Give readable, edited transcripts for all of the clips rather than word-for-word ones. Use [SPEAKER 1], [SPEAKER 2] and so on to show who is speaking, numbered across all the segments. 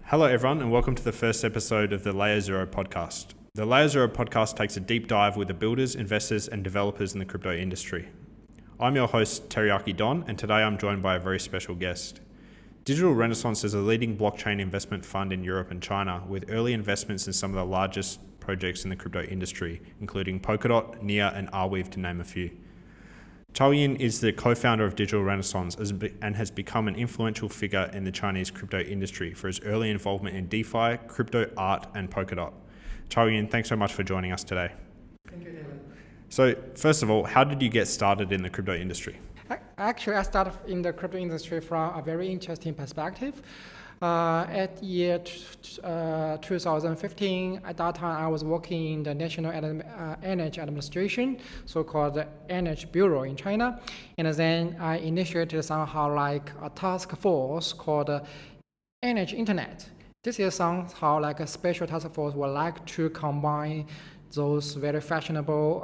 [SPEAKER 1] Hello, everyone, and welcome to the first episode of the Layer Zero podcast. The Layer Zero podcast takes a deep dive with the builders, investors, and developers in the crypto industry. I'm your host, Teriyaki Don, and today I'm joined by a very special guest. Digital Renaissance is a leading blockchain investment fund in Europe and China, with early investments in some of the largest projects in the crypto industry, including Polkadot, Nia, and Arweave, to name a few. Cao Yin is the co-founder of Digital Renaissance and has become an influential figure in the Chinese crypto industry for his early involvement in DeFi, crypto art, and Polkadot. Cao Yin, thanks so much for joining us today.
[SPEAKER 2] Thank you, David.
[SPEAKER 1] So, first of all, how did you get started in the crypto industry?
[SPEAKER 2] Actually, I started in the crypto industry from a very interesting perspective. At year 2015, at that time I was working in the National Energy Administration, so-called the Energy Bureau in China. And then I initiated somehow like a task force called Energy Internet. This is somehow like a special task force would like to combine those very fashionable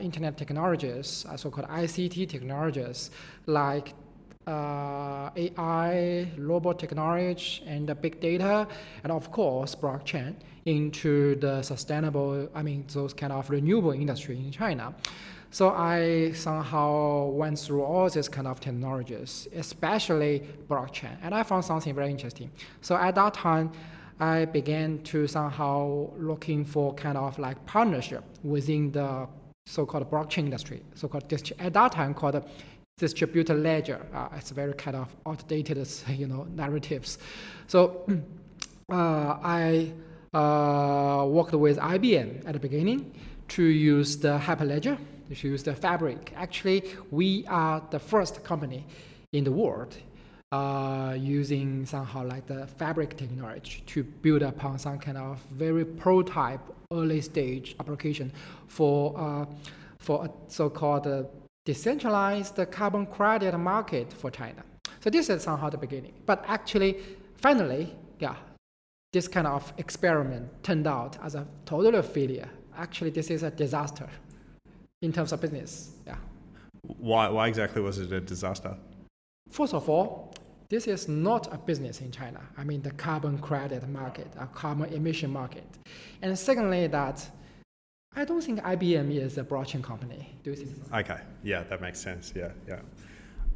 [SPEAKER 2] internet technologies, so-called ICT technologies, like AI, robot technology, and the big data, and of course blockchain into the sustainable, those kind of renewable industry in China. So I somehow went through all these kind of technologies, especially blockchain, and I found something very interesting. So at that time, I began to somehow looking for kind of like partnership within the so-called blockchain industry, so-called at that time called distributed ledger. It's very kind of outdated, narratives. So I worked with IBM at the beginning to use the Hyperledger, to use the Fabric. Actually, we are the first company in the world using somehow like the Fabric technology to build upon some kind of very prototype early stage application for a so-called decentralized carbon credit market for China. So this is somehow the beginning. But actually, finally, this kind of experiment turned out as a total failure. Actually, this is a disaster in terms of business.
[SPEAKER 1] Why exactly was it a disaster?
[SPEAKER 2] First of all, this is not a business in China. The carbon credit market, a carbon emission market. And secondly, that I don't think IBM is a blockchain company. Do you think so?
[SPEAKER 1] Okay, yeah, that makes sense. Yeah.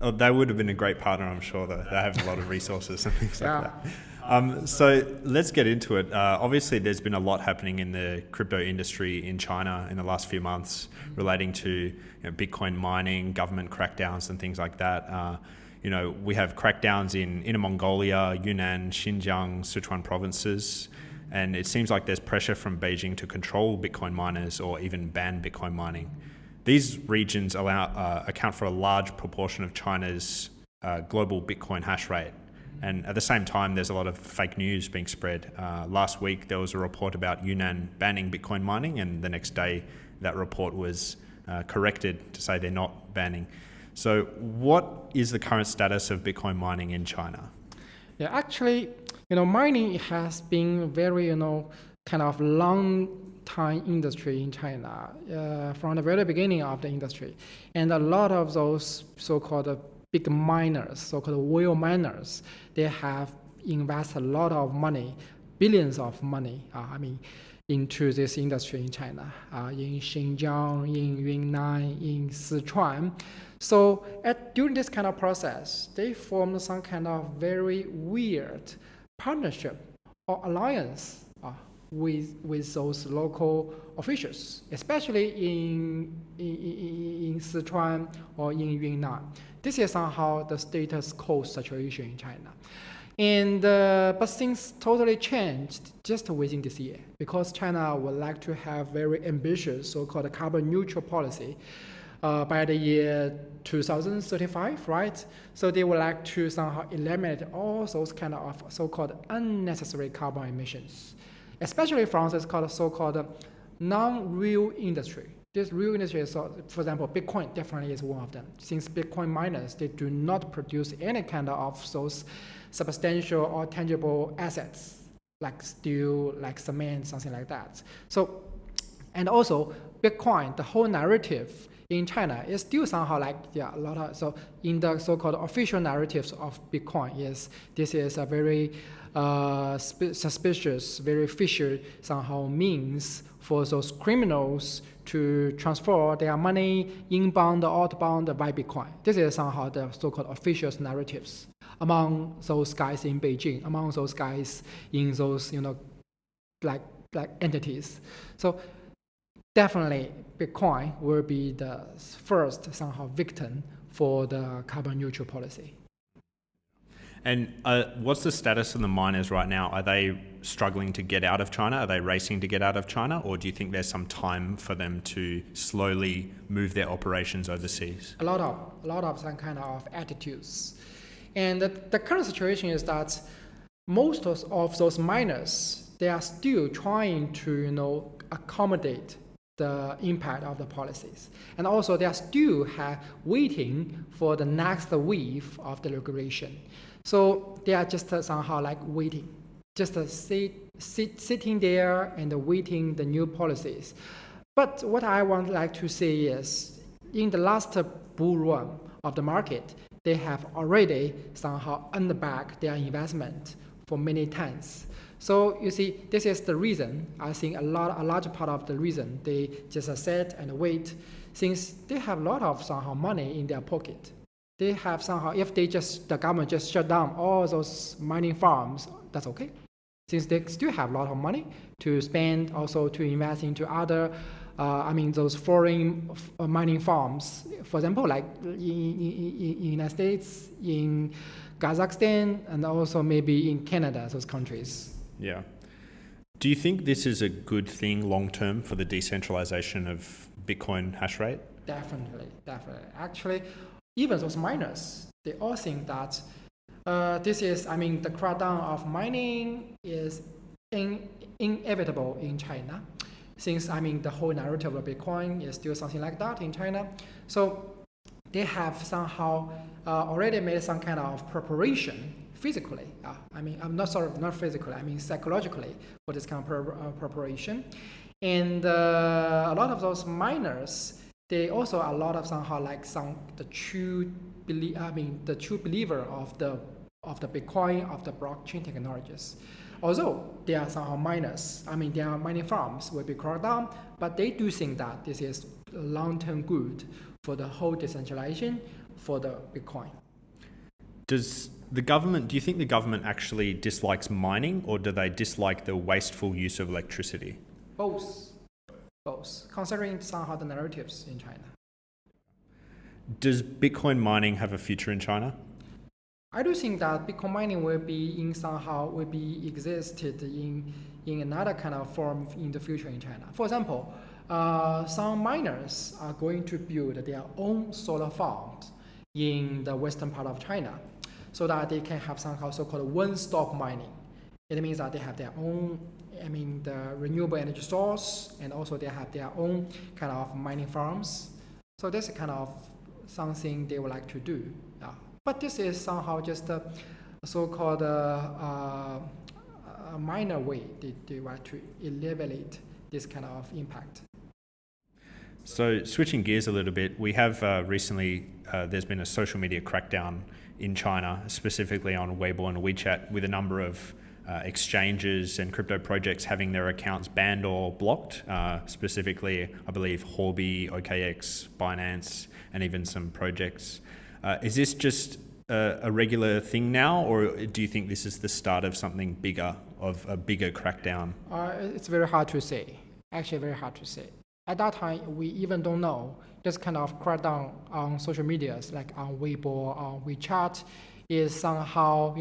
[SPEAKER 1] Oh, they would have been a great partner, I'm sure. That they have a lot of resources and things like that. So let's get into it. Obviously, there's been a lot happening in the crypto industry in China in the last few months relating to Bitcoin mining, government crackdowns, and things like that. We have crackdowns in Inner Mongolia, Yunnan, Xinjiang, Sichuan provinces. And it seems like there's pressure from Beijing to control Bitcoin miners or even ban Bitcoin mining. These regions account for a large proportion of China's global Bitcoin hash rate. And at the same time, there's a lot of fake news being spread. Last week, there was a report about Yunnan banning Bitcoin mining, and the next day, that report was corrected to say they're not banning. So what is the current status of Bitcoin mining in China?
[SPEAKER 2] Yeah, actually, mining has been very, kind of long time industry in China from the very beginning of the industry. And a lot of those so-called big miners, so-called whale miners, they have invested a lot of money, billions of money, into this industry in China, in Xinjiang, in Yunnan, in Sichuan. So during this kind of process, they formed some kind of very weird partnership or alliance with those local officials, especially in Sichuan or in Yunnan. This is somehow the status quo situation in China. And but things totally changed just within this year because China would like to have very ambitious so-called carbon neutral policy by the year 2035, right? So they would like to somehow eliminate all those kind of so-called unnecessary carbon emissions, especially from this so-called non-real industry. This real industry is, for example, Bitcoin definitely is one of them. Since Bitcoin miners, they do not produce any kind of those substantial or tangible assets like steel, like cement, something like that. So, and also Bitcoin, the whole narrative in China, it's still somehow like, a lot of, so in the so-called official narratives of Bitcoin, yes, this is a very suspicious, very fishy somehow means for those criminals to transfer their money inbound or outbound by Bitcoin. This is somehow the so-called official narratives among those guys in Beijing, among those guys in those, like entities. So definitely Bitcoin will be the first somehow victim for the carbon neutral policy.
[SPEAKER 1] And what's the status of the miners right now? Are they struggling to get out of China? Are they racing to get out of China? Or do you think there's some time for them to slowly move their operations overseas?
[SPEAKER 2] A lot of some kind of attitudes. And the current situation is that most of those miners, they are still trying to, accommodate the impact of the policies. And also they are still waiting for the next wave of the regulation. So they are just somehow like waiting, just sitting there and waiting the new policies. But what I would like to say is, in the last bull run of the market, they have already somehow earned back their investment for many times. So you see, this is the reason, I think a large part of the reason they just sit and wait, since they have a lot of somehow money in their pocket. They have somehow, if the government just shut down all those mining farms, that's okay. Since they still have a lot of money to spend, also to invest into other, those foreign mining farms. For example, like in United States, in Kazakhstan, and also maybe in Canada, those countries.
[SPEAKER 1] Yeah. Do you think this is a good thing long term for the decentralization of Bitcoin hash rate?
[SPEAKER 2] Definitely. Actually, even those miners, they all think that this is, the crackdown of mining is inevitable in China, since, the whole narrative of Bitcoin is still something like that in China. So they have somehow already made some kind of preparation physically. Not physically, psychologically for this kind of preparation. And a lot of those miners, they also a lot of somehow like the true believer of the Bitcoin, of the blockchain technologies. Although they are somehow miners, their mining farms will be cracked down, but they do think that this is long-term good for the whole decentralization for the Bitcoin.
[SPEAKER 1] Do you think the government actually dislikes mining, or do they dislike the wasteful use of electricity?
[SPEAKER 2] Both, considering somehow the narratives in China.
[SPEAKER 1] Does Bitcoin mining have a future in China?
[SPEAKER 2] I do think that Bitcoin mining will be existed in another kind of form in the future in China. For example, some miners are going to build their own solar farms in the western part of China, so that they can have somehow so-called one-stop mining. It means that they have their own, the renewable energy source, and also they have their own kind of mining farms. So this is kind of something they would like to do. But this is somehow just a so-called minor way they want to eliminate this kind of impact.
[SPEAKER 1] So switching gears a little bit, we have recently, there's been a social media crackdown in China, specifically on Weibo and WeChat, with a number of exchanges and crypto projects having their accounts banned or blocked, specifically, I believe, Huobi, OKX, Binance, and even some projects. Is this just a regular thing now, or do you think this is the start of something bigger, of a bigger crackdown?
[SPEAKER 2] It's very hard to say. Actually, very hard to say. At that time, we even don't know. This kind of crackdown on social medias, like on Weibo, on WeChat, is somehow,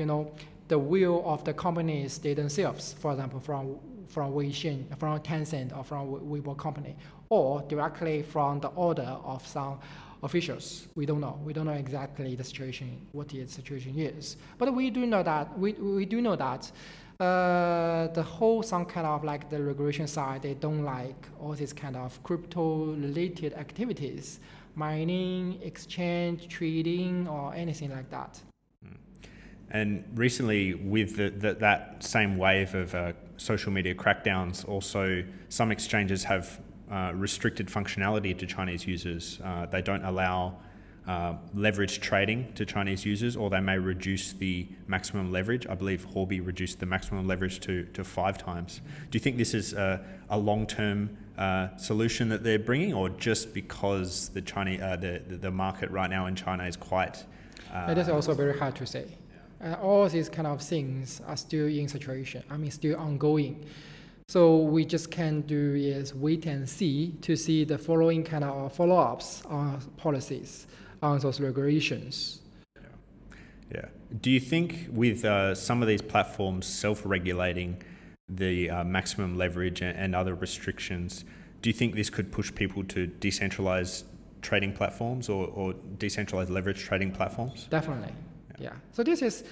[SPEAKER 2] the will of the companies they themselves, for example, from Weixin, from Tencent, or from Weibo company, or directly from the order of some officials. We don't know. We don't know exactly the situation, what the situation is. But we do know that the whole some kind of like the regulation side, they don't like all these kind of crypto related activities, mining, exchange, trading, or anything like that.
[SPEAKER 1] And recently, with that same wave of social media crackdowns, also some exchanges have restricted functionality to Chinese users. They don't allow leverage trading to Chinese users, or they may reduce the maximum leverage. I believe Huobi reduced the maximum leverage to 5 times. Do you think this is a long-term solution that they're bringing, or just because the Chinese the market right now in China is quite?
[SPEAKER 2] It is also very hard to say. All these kind of things are still in situation. Still ongoing. So we just can do is wait and see to see the following kind of follow-ups on policies on those regulations.
[SPEAKER 1] Yeah. Do you think with some of these platforms self-regulating the maximum leverage and other restrictions, do you think this could push people to decentralized trading platforms or decentralized leverage trading platforms?
[SPEAKER 2] Definitely. Yeah. So this is,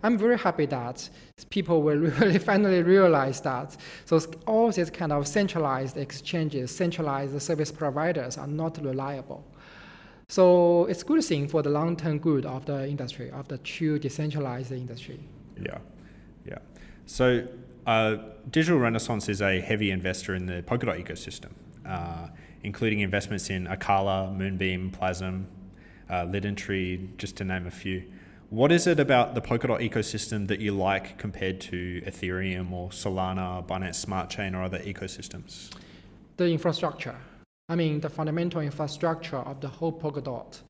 [SPEAKER 2] I'm very happy that people will really finally realize that. So all these kind of centralized exchanges, centralized service providers are not reliable. So it's a good thing for the long-term good of the industry, of the true decentralized industry.
[SPEAKER 1] Yeah. So Digital Renaissance is a heavy investor in the Polkadot ecosystem, including investments in Akala, Moonbeam, Plasm, Lidentree, just to name a few. What is it about the Polkadot ecosystem that you like compared to Ethereum or Solana, Binance Smart Chain, or other ecosystems?
[SPEAKER 2] The infrastructure. The fundamental infrastructure of the whole Polkadot.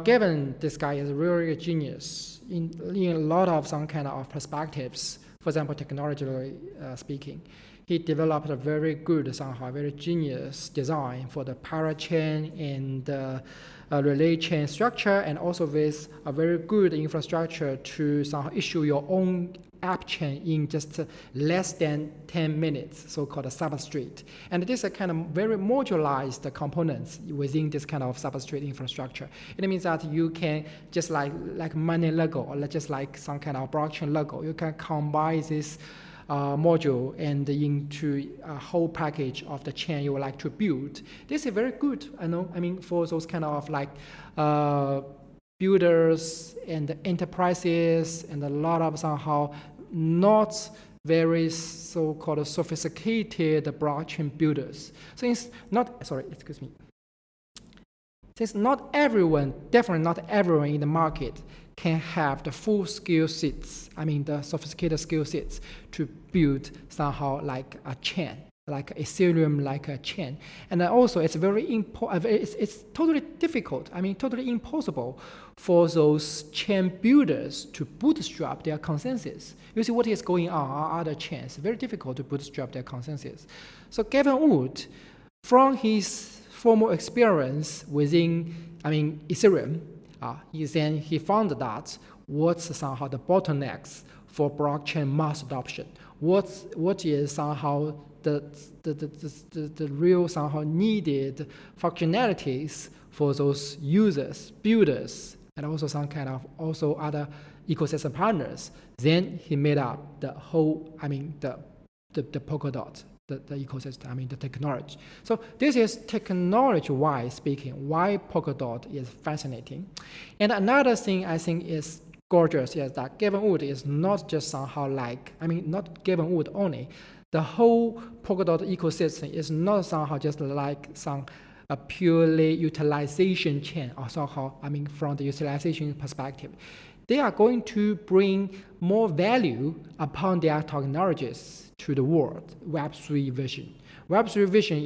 [SPEAKER 2] Given this guy is really a genius in a lot of some kind of perspectives, for example, technologically speaking, he developed a very good, somehow very genius design for the parachain and relay chain structure, and also with a very good infrastructure to somehow issue your own app chain in just less than 10 minutes, so-called a substrate. And this is a kind of very modularized components within this kind of substrate infrastructure. It means that you can, just like money Lego, or just like some kind of blockchain Lego, you can combine this module and into a whole package of the chain you would like to build. This is very good, for those kind of like builders and enterprises and a lot of somehow not very so-called sophisticated blockchain builders. Since not everyone, definitely not everyone in the market can have the full skill sets, the sophisticated skill sets to build somehow like a chain, like Ethereum, like a chain. And also it's very important, it's totally difficult, totally impossible for those chain builders to bootstrap their consensus. You see what is going on other chains, very difficult to bootstrap their consensus. So Gavin Wood, from his formal experience within, Ethereum, he found that what's somehow the bottlenecks for blockchain mass adoption. What is somehow the real somehow needed functionalities for those users, builders, and also some kind of also other ecosystem partners. Then he made up the whole, the Polkadot, the ecosystem, the technology. So this is technology-wise speaking, why Polkadot is fascinating. And another thing I think is gorgeous is that Gavin Wood is not just somehow like, not Gavin Wood only. The whole Polkadot ecosystem is not somehow just like a purely utilization chain or somehow, from the utilization perspective. They are going to bring more value upon their technologies to the world, Web3 vision. Web3 vision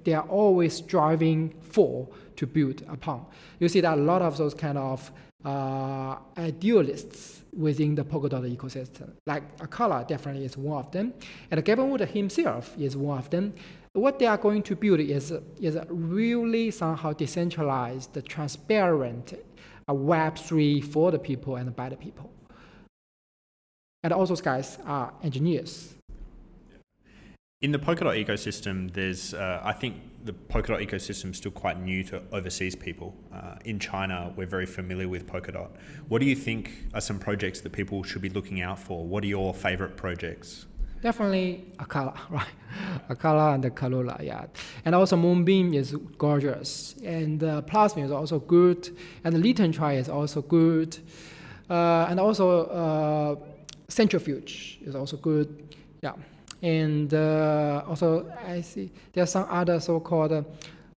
[SPEAKER 2] they are always striving for to build upon. You see that a lot of those kind of idealists within the Polkadot ecosystem, like Akala definitely is one of them, and Gavin Wood himself is one of them. What they are going to build is a really somehow decentralized, transparent Web3 for the people and by the people. And all those guys are engineers.
[SPEAKER 1] In the Polkadot ecosystem, there's, I think the Polkadot ecosystem is still quite new to overseas people. In China, we're very familiar with Polkadot. What do you think are some projects that people should be looking out for? What are your favorite projects?
[SPEAKER 2] Definitely Akala, right? Akala and the Kalula, yeah. And also Moonbeam is gorgeous. And Plasma is also good. And Lidentree is also good. And also Centrifuge is also good. Yeah. And also, I see there are some other so-called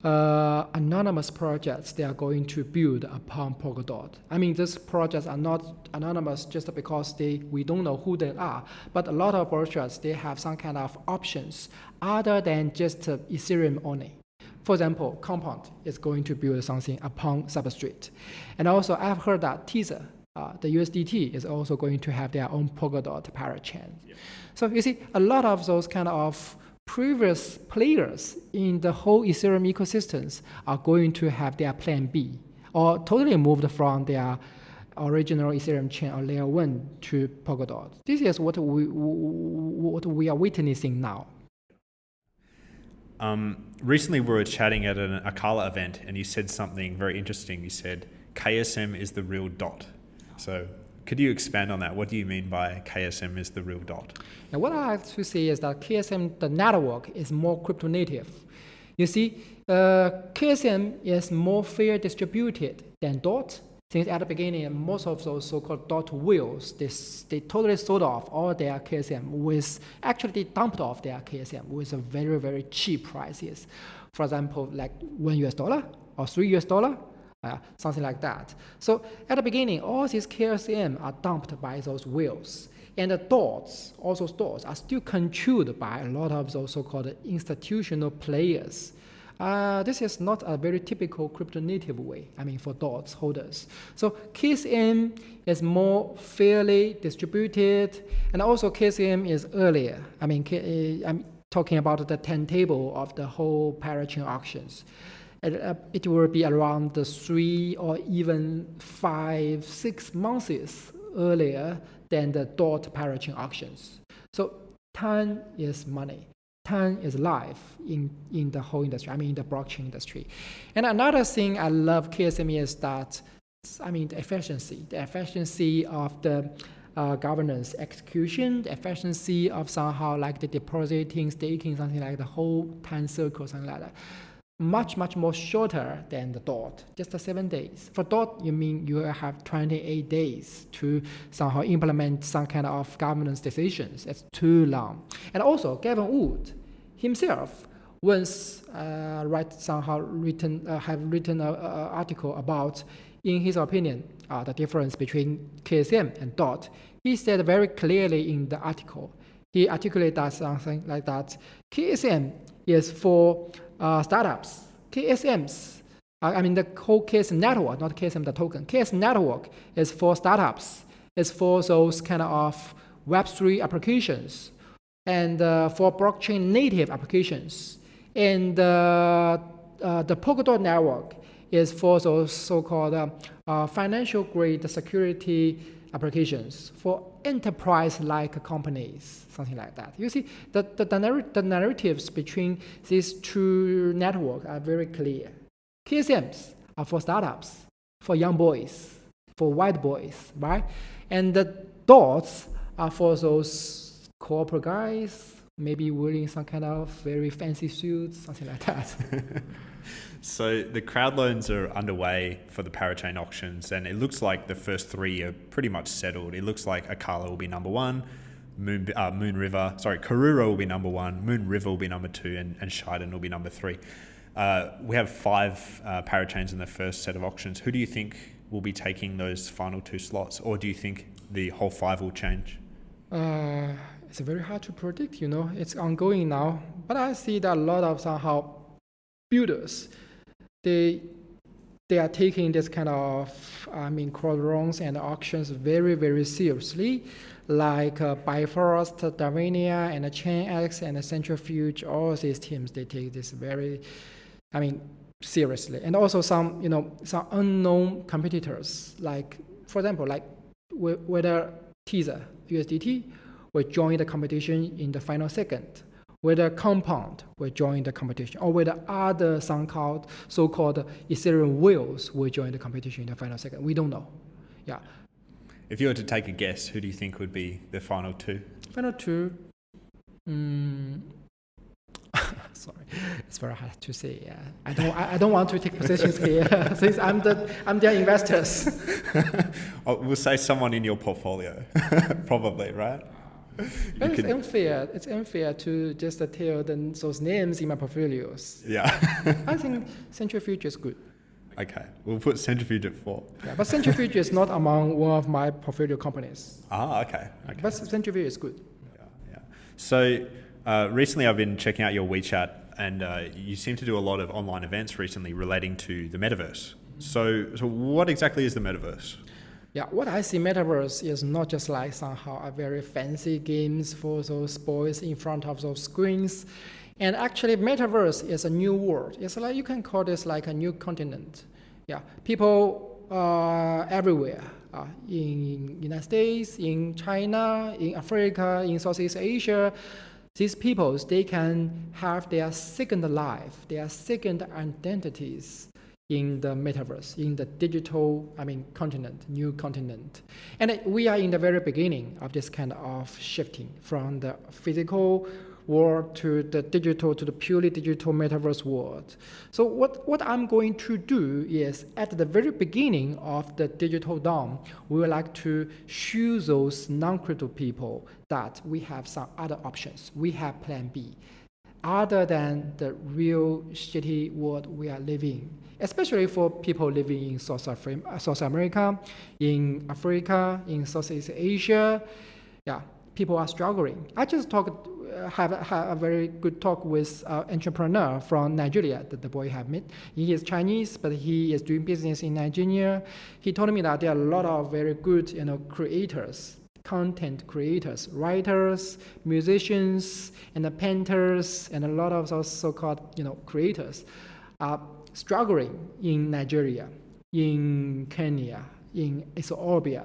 [SPEAKER 2] anonymous projects they are going to build upon Polkadot. I mean, these projects are not anonymous just because we don't know who they are, but a lot of projects, they have some kind of options other than just Ethereum only. For example, Compound is going to build something upon Substrate. And also, I've heard that Tether, the USDT, is also going to have their own Polkadot Parachain. Yeah. So you see, a lot of those kind of previous players in the whole Ethereum ecosystems are going to have their plan B, or totally moved from their original Ethereum chain or layer 1 to Polkadot. This is what we are witnessing now.
[SPEAKER 1] Recently we were chatting at an Akala event and you said something very interesting. You said KSM is the real dot. So could you expand on that? What do you mean by KSM is the real dot?
[SPEAKER 2] And what I like to say is that KSM, the network, is more crypto native. You see, KSM is more fair distributed than DOT. Since at the beginning, most of those so-called DOT whales, they totally sold off all their KSM actually they dumped off their KSM with a very, very cheap prices. For example, like $1 or $3, something like that. So at the beginning, all these KSM are dumped by those whales. And the dots, also dots, are still controlled by a lot of those so-called institutional players. This is not a very typical crypto native way, for dots holders. So KSM is more fairly distributed, and also KSM is earlier. I'm talking about the 10 table of the whole parachain auctions. It will be around the 3 or even 5, 6 months earlier than the DOT parachain auctions. So time is money. Time is life in the whole industry, in the blockchain industry. And another thing I love KSM is that, the efficiency of the governance execution, the efficiency of somehow like the depositing, staking, something like the whole time circle, something like that. Much, much more shorter than the DOT, just 7 days. For DOT, you have 28 days to somehow implement some kind of governance decisions. It's too long. And also, Gavin Wood himself once have written an article about, in his opinion, the difference between KSM and DOT. He said very clearly in the article, he articulated something like that. KSM is for startups. KSMs, the whole KSM network, not KSM the token. KSM network is for startups. It's for those kind of Web3 applications and for blockchain native applications. And the Polkadot network is for those so-called financial grade security applications for enterprise-like companies, something like that. You see, the narratives between these two networks are very clear. KSMs are for startups, for young boys, for white boys, right? And the dots are for those corporate guys, maybe wearing some kind of very fancy suits, something like that.
[SPEAKER 1] So the crowd loans are underway for the parachain auctions, and it looks like the first 3 are pretty much settled. It looks like Akala will be number 1, Karura will be number 1, Moon River will be number 2, and Shiden will be number 3. We have 5 parachains in the first set of auctions. Who do you think will be taking those final 2 slots, or do you think the whole 5 will change?
[SPEAKER 2] It's very hard to predict, It's ongoing now, but I see that a lot of somehow builders, they are taking this kind of crowd loans and auctions very, very seriously, like Bifrost, Darwinia, and ChainX, and Centrifuge. All these teams, they take this very, seriously. And also some unknown competitors, like, for example, like whether Tether, USDT, will join the competition in the final second, whether Compound will join the competition, or whether other so-called Ethereum whales will join the competition in the final second. We don't know. Yeah.
[SPEAKER 1] If you were to take a guess, who do you think would be the final 2?
[SPEAKER 2] Final 2. Sorry, it's very hard to say. Yeah. I don't want to take positions here since I'm their investors.
[SPEAKER 1] We'll say someone in your portfolio, probably, right?
[SPEAKER 2] But it's unfair. It's unfair to just tell those names in my portfolios.
[SPEAKER 1] Yeah.
[SPEAKER 2] I think Centrifuge is good.
[SPEAKER 1] Okay, we'll put Centrifuge at 4.
[SPEAKER 2] Yeah, but Centrifuge is not among one of my portfolio companies.
[SPEAKER 1] Ah, okay.
[SPEAKER 2] But Centrifuge is good.
[SPEAKER 1] Yeah. So recently I've been checking out your WeChat, and you seem to do a lot of online events recently relating to the metaverse. So what exactly is the metaverse?
[SPEAKER 2] Yeah, what I see metaverse is not just like somehow a very fancy games for those boys in front of those screens. And actually metaverse is a new world. It's like you can call this like a new continent. Yeah, people everywhere, in United States, in China, in Africa, in Southeast Asia, these peoples, they can have their second life, their second identities in the metaverse, in the digital, continent, new continent. And we are in the very beginning of this kind of shifting from the physical world to the digital, to the purely digital metaverse world. So what I'm going to do is, at the very beginning of the digital dawn, we would like to show those non-crypto people that we have some other options. We have plan B, other than the real shitty world we are living, especially for people living in South America, in Africa, in Southeast Asia. Yeah, people are struggling. I just have a very good talk with an entrepreneur from Nigeria that the boy have met. He is Chinese, but he is doing business in Nigeria. He told me that there are a lot of very good, creators, content creators, writers, musicians, and painters, and a lot of those so-called, creators are struggling in Nigeria, in Kenya, in Ethiopia,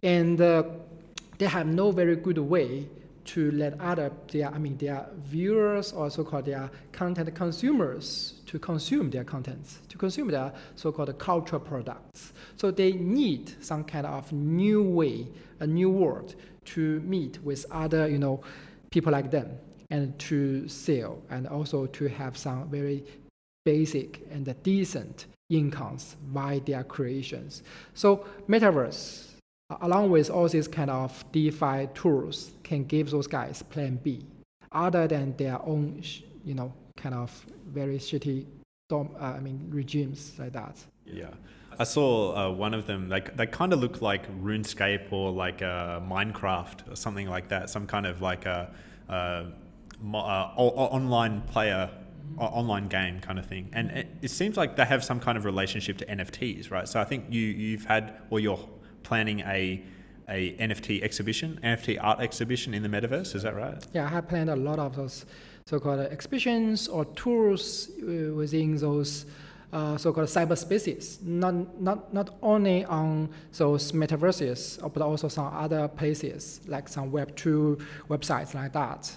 [SPEAKER 2] and they have no very good way to let their viewers, or so-called their content consumers, to consume their contents, to consume their so-called cultural products. So they need some kind of new way, a new world to meet with other, people like them, and to sell, and also to have some very basic and decent incomes by their creations. So metaverse, along with all these kind of DeFi tools, can give those guys plan B, other than their own, kind of very shitty regimes like that.
[SPEAKER 1] Yeah. I saw one of them, they kind of look like RuneScape or like Minecraft or something like that, some kind of like a online player, online game kind of thing. And it seems like they have some kind of relationship to NFTs, right? So I think you've had, or you're planning a NFT exhibition, NFT art exhibition in the metaverse, is that right?
[SPEAKER 2] Yeah, I have planned a lot of those so-called exhibitions or tours within those so-called cyberspaces, not only on those metaverses, but also some other places, like some Web2 websites like that.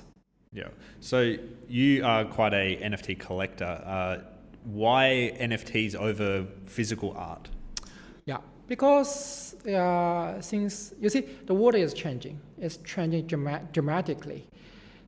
[SPEAKER 1] Yeah. So you are quite a NFT collector. Why NFTs over physical art?
[SPEAKER 2] Yeah, because since, you see, the world is changing. It's changing dramatically.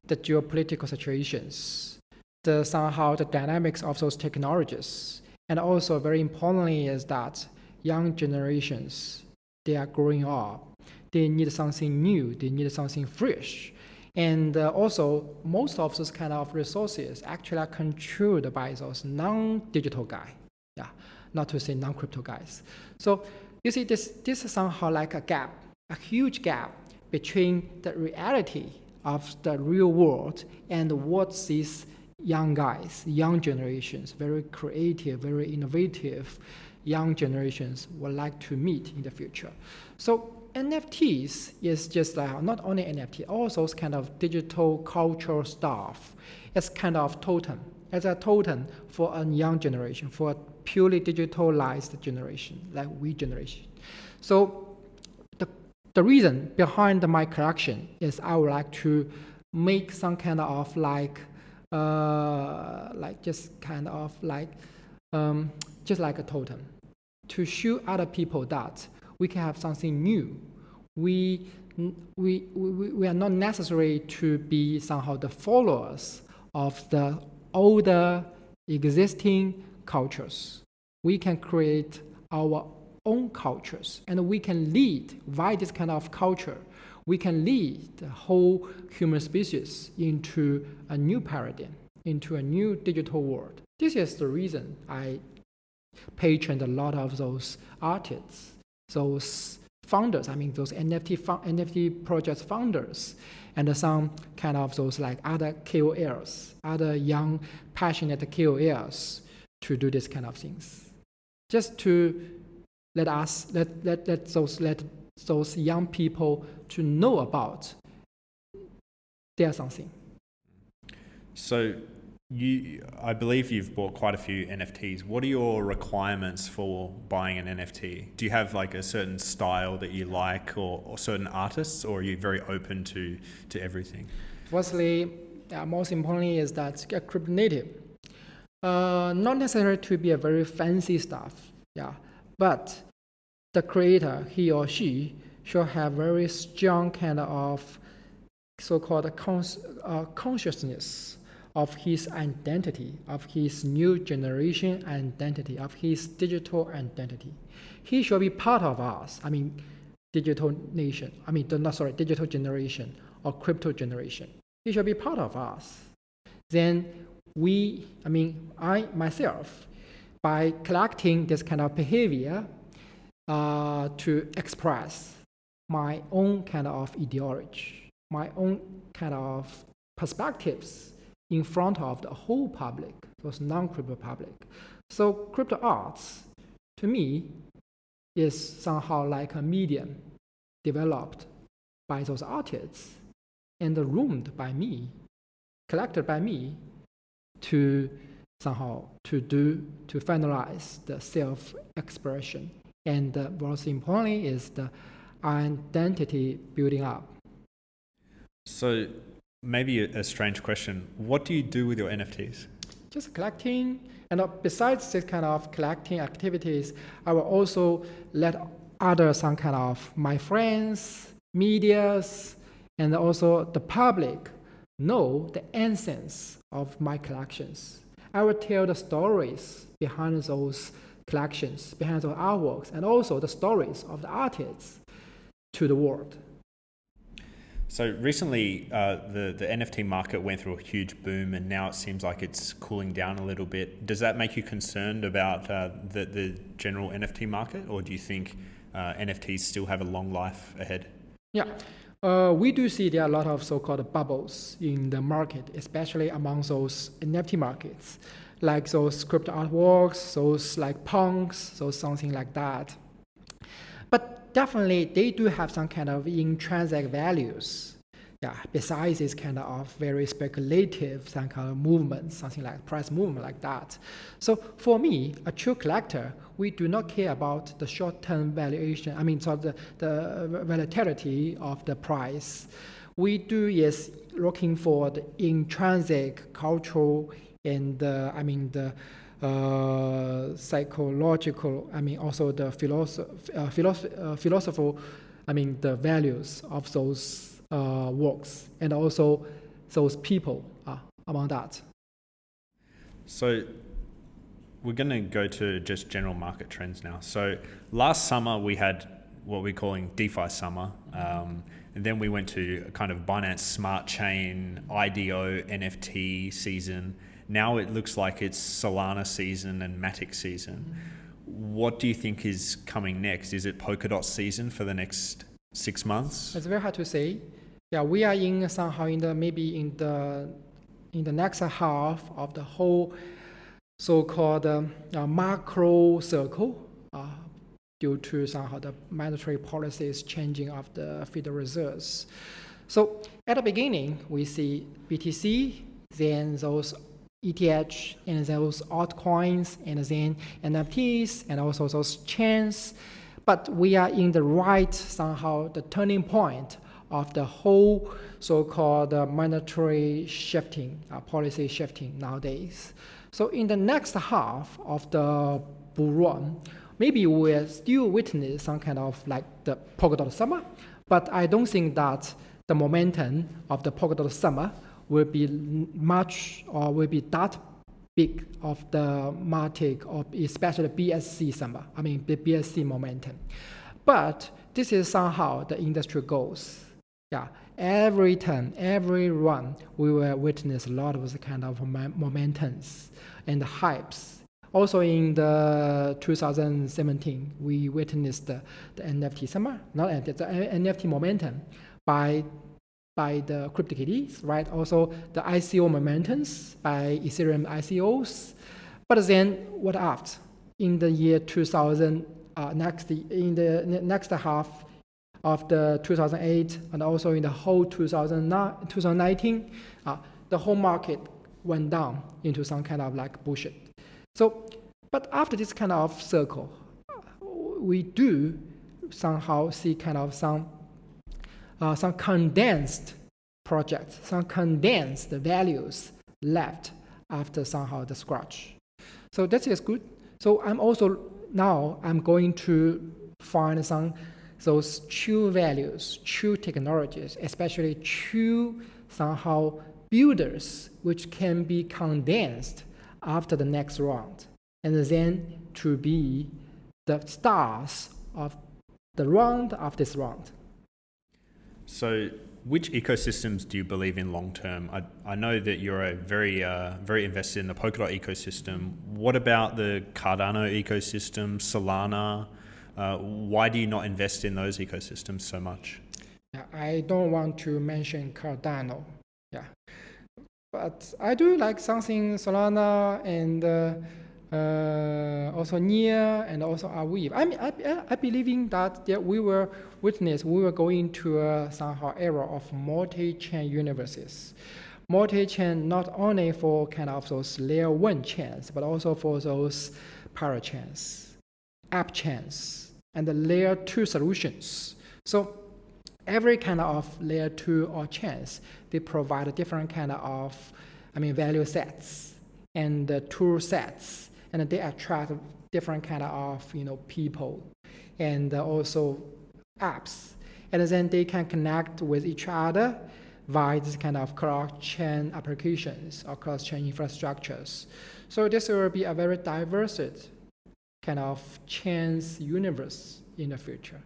[SPEAKER 2] The geopolitical situations, somehow the dynamics of those technologies. And also, very importantly, is that young generations, they are growing up. They need something new. They need something fresh. And also, most of those kind of resources actually are controlled by those non-digital guys. Yeah, not to say non-crypto guys. So you see, this is somehow like a gap, a huge gap between the reality of the real world and what these young guys, young generations, very creative, very innovative young generations would like to meet in the future. So NFTs is just not only NFT, also kind of digital cultural stuff. It's kind of totem. It's a totem for a young generation, for a purely digitalized generation, like we generation. So the reason behind my collection is I would like to make some kind of just like a totem, to show other people that we can have something new. We are not necessary to be somehow the followers of the older existing cultures. We can create our own cultures, and we can lead by this kind of culture we can lead the whole human species into a new paradigm, into a new digital world. This is the reason I patroned a lot of those artists, those founders, those NFT projects founders, and some kind of those like other KOLs, other young, passionate KOLs to do this kind of things. Just to let those young people to know about there's something.
[SPEAKER 1] So I believe you've bought quite a few NFTs. What are your requirements for buying an NFT? Do you have like a certain style that you like or certain artists, or are you very open to everything?
[SPEAKER 2] Firstly, most importantly is that crypto native. Not necessarily to be a very fancy stuff, but the creator, he or she, should have very strong kind of so-called consciousness of his identity, of his new generation identity, of his digital identity. He should be part of us, digital nation, digital generation or crypto generation. He should be part of us. Then I myself, by collecting this kind of behavior to express my own kind of ideology, my own kind of perspectives in front of the whole public, those non-crypto public. So crypto arts, to me, is somehow like a medium developed by those artists and roomed by me, collected by me to somehow to finalize the self-expression. And most importantly is the identity building up.
[SPEAKER 1] So maybe a strange question. What do you do with your NFTs?
[SPEAKER 2] Just collecting. And besides this kind of collecting activities, I will also let some kind of my friends, medias, and also the public know the essence of my collections. I will tell the stories behind those collections, behind those artworks, and also the stories of the artists to the world.
[SPEAKER 1] So recently, the NFT market went through a huge boom, and now it seems like it's cooling down a little bit. Does that make you concerned about the general NFT market, or do you think NFTs still have a long life ahead?
[SPEAKER 2] Yeah, we do see there are a lot of so-called bubbles in the market, especially among those NFT markets, like those crypto artworks, those like punks, those something like that. But definitely, they do have some kind of intrinsic values. Besides this kind of very speculative some kind of movement, something like price movement like that. So for me, a true collector, we do not care about the short-term valuation. The volatility of the price. We do is looking for the intrinsic cultural and the psychological, also the philosophical, the values of those works, and also those people among that.
[SPEAKER 1] So we're going to go to just general market trends now. So last summer we had what we're calling DeFi summer, and then we went to a kind of Binance Smart Chain, IDO, NFT season. Now it looks like it's Solana season and Matic season. What do you think is coming next? Is it Polkadot season for the next 6 months?
[SPEAKER 2] It's very hard to say. We are somehow in the next half of the whole so-called macro circle due to somehow the monetary policies changing of the Federal Reserves. So at the beginning, we see BTC, then those ETH, and those altcoins, and then NFTs, and also those chains. But we are in the right, somehow, the turning point of the whole so-called monetary shifting, policy shifting nowadays. So in the next half of the bull run, maybe we'll still witness some kind of like the Polkadot summer, but I don't think that the momentum of the Polkadot summer will be much or will be that big of the Matic or especially BSC summer, the BSC momentum. But this is somehow the industry goes. Yeah, every turn, every run, we will witness a lot of the kind of momentums and hypes. Also in the 2017, we witnessed the NFT summer, not the NFT momentum by the CryptoKitties, right? Also the ICO momentums by Ethereum ICOs. But then what after? In the year 2000, in the next half of the 2008 and also in the whole 2019, the whole market went down into some kind of like bullshit. So, but after this kind of circle, we do somehow see kind of some condensed projects, some condensed values left after somehow the scratch. So that is good. So I'm going to find some those true values, true technologies, especially true somehow builders which can be condensed after the next round, and then to be the stars of the round of this round.
[SPEAKER 1] So which ecosystems do you believe in long term? I know that you're a very invested in the Polkadot ecosystem. What about the Cardano ecosystem, Solana? Why do you not invest in those ecosystems so much?
[SPEAKER 2] Yeah, I don't want to mention Cardano. Yeah, but I do like something Solana and also Near and also Aviv. I believe in that we were going to a somehow era of multi-chain universes. Multi-chain not only for kind of those layer 1 chains, but also for those parachains, app chains, and the layer 2 solutions. So every kind of layer 2 or chains, they provide a different kind of value sets and tool sets, and they attract different kind of people and also apps, and then they can connect with each other via this kind of cross-chain applications or cross-chain infrastructures. So this will be a very diverse kind of chains universe in the future.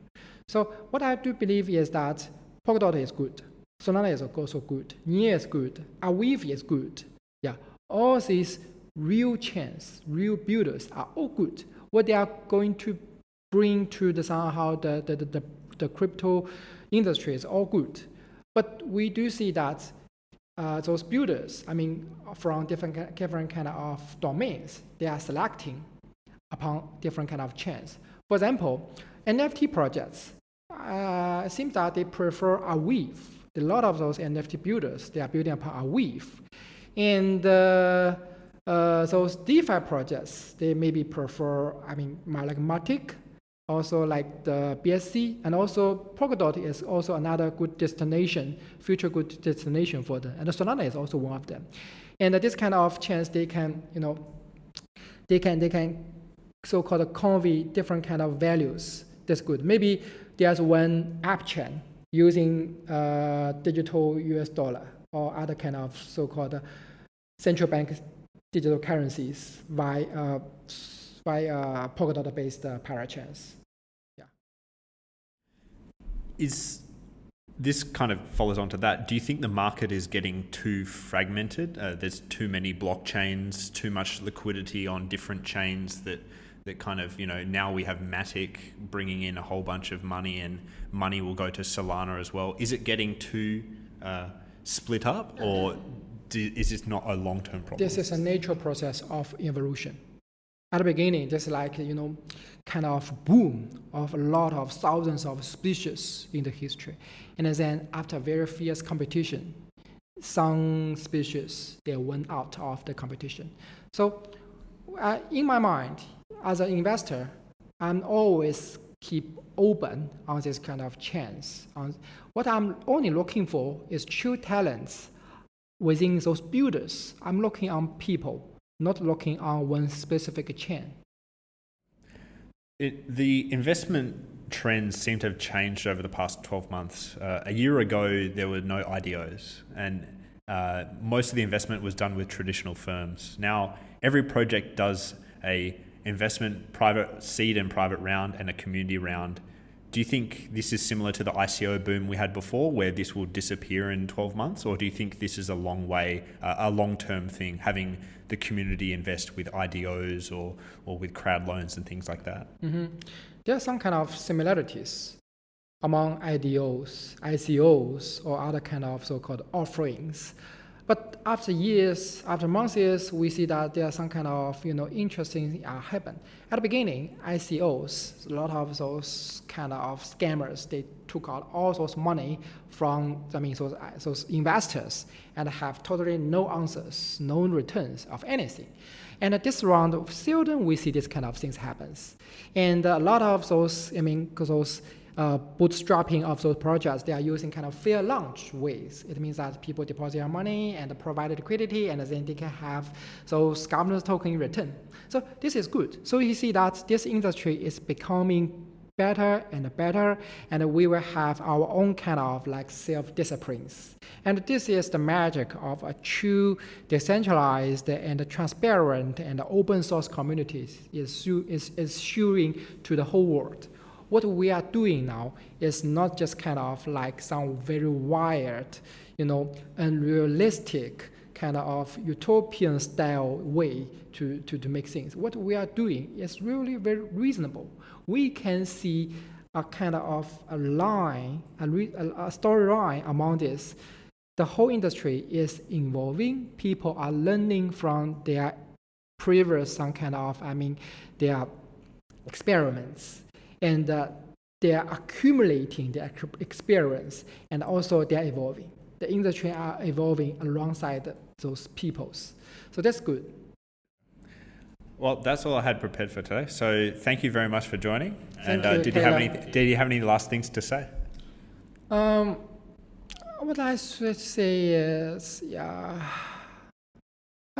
[SPEAKER 2] So what I do believe is that Polkadot is good, Solana is also good, Near is good, Aviv is good. Yeah, all these real chains, real builders are all good. What they are going to bring to the somehow the crypto industry is all good. But we do see that those builders, from different kind of domains, they are selecting upon different kind of chains. For example, NFT projects, it seems that they prefer Aviv. A lot of those NFT builders, they are building upon Aviv. And those DeFi projects, they maybe prefer, like Matic, also like the BSC, and also Polkadot is also another good destination, future good destination for them. And the Solana is also one of them. And this kind of chains, they can so-called convey different kind of values. That's good. Maybe there's one app chain using digital US dollar or other kind of so-called central bank digital currencies by Polkadot-based parachains. Yeah.
[SPEAKER 1] This kind of follows on to that. Do you think the market is getting too fragmented? There's too many blockchains, too much liquidity on different chains that kind of, now we have Matic bringing in a whole bunch of money, and money will go to Solana as well. Is it getting too split up, or is this not a long-term problem?
[SPEAKER 2] This is a natural process of evolution. At the beginning, just like, kind of boom of a lot of thousands of species in the history. And then after very fierce competition, some species, they went out of the competition. So in my mind, as an investor, I'm always keep open on this kind of chance. What I'm only looking for is true talents within those builders. I'm looking on people, not looking on one specific chain.
[SPEAKER 1] The investment trends seem to have changed over the past 12 months. A year ago, there were no IDOs, and most of the investment was done with traditional firms. Now, every project does a investment, private seed and private round, and a community round. do you think this is similar to the ICO boom we had before, where this will disappear in 12 months? Or do you think this is a long-term thing, having the community invest with IDOs or with crowd loans and things like that?
[SPEAKER 2] Mm-hmm. There are some kind of similarities among IDOs, ICOs, or other kind of so-called offerings. But after months, we see that there are some kind of interesting things happen. At the beginning, ICOs, a lot of those kind of scammers, they took out all those money from those investors and have totally no answers, no returns of anything. And at this round, seldom we see this kind of things happens. And a lot of those, bootstrapping of those projects, they are using kind of fair launch ways. It means that people deposit their money and provide liquidity, and then they can have those governance token in return. So this is good. So you see that this industry is becoming better and better, and we will have our own kind of like self-disciplines. And this is the magic of a true decentralized and transparent and open source communities is showing to the whole world. What we are doing now is not just kind of like some very wired, unrealistic kind of utopian style way to make things. What we are doing is really very reasonable. We can see a kind of a storyline among this. The whole industry is evolving. People are learning from their previous their experiments. And they are accumulating their experience, and also they are evolving. The industry are evolving alongside those peoples. So that's good.
[SPEAKER 1] Well, that's all I had prepared for today. So thank you very much for joining.
[SPEAKER 2] Thank you,
[SPEAKER 1] did you have any last things to say?
[SPEAKER 2] What I should say is, I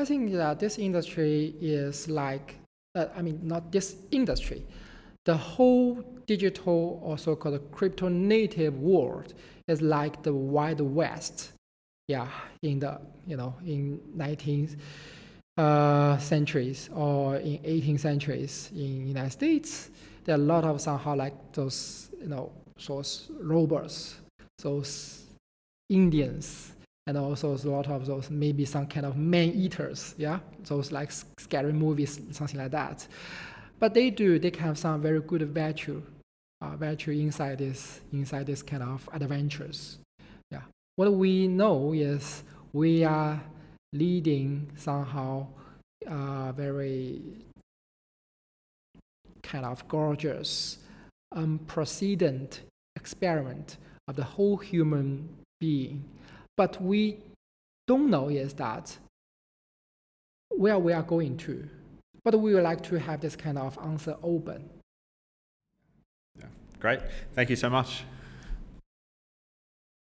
[SPEAKER 2] think that this industry is like, not this industry. The whole digital or so-called crypto native world is like the Wild West. In the in 19th centuries or in 18th centuries in United States, there are a lot of somehow like those those robbers, those Indians, and also a lot of those maybe some kind of man-eaters. Those like scary movies, something like that. But they can have some very good virtue inside this kind of adventures. What we know is we are leading somehow very kind of gorgeous, unprecedented experiment of the whole human being. But we don't know is that where we are going to. But we would like to have this kind of answer open.
[SPEAKER 1] Great. Thank you so much.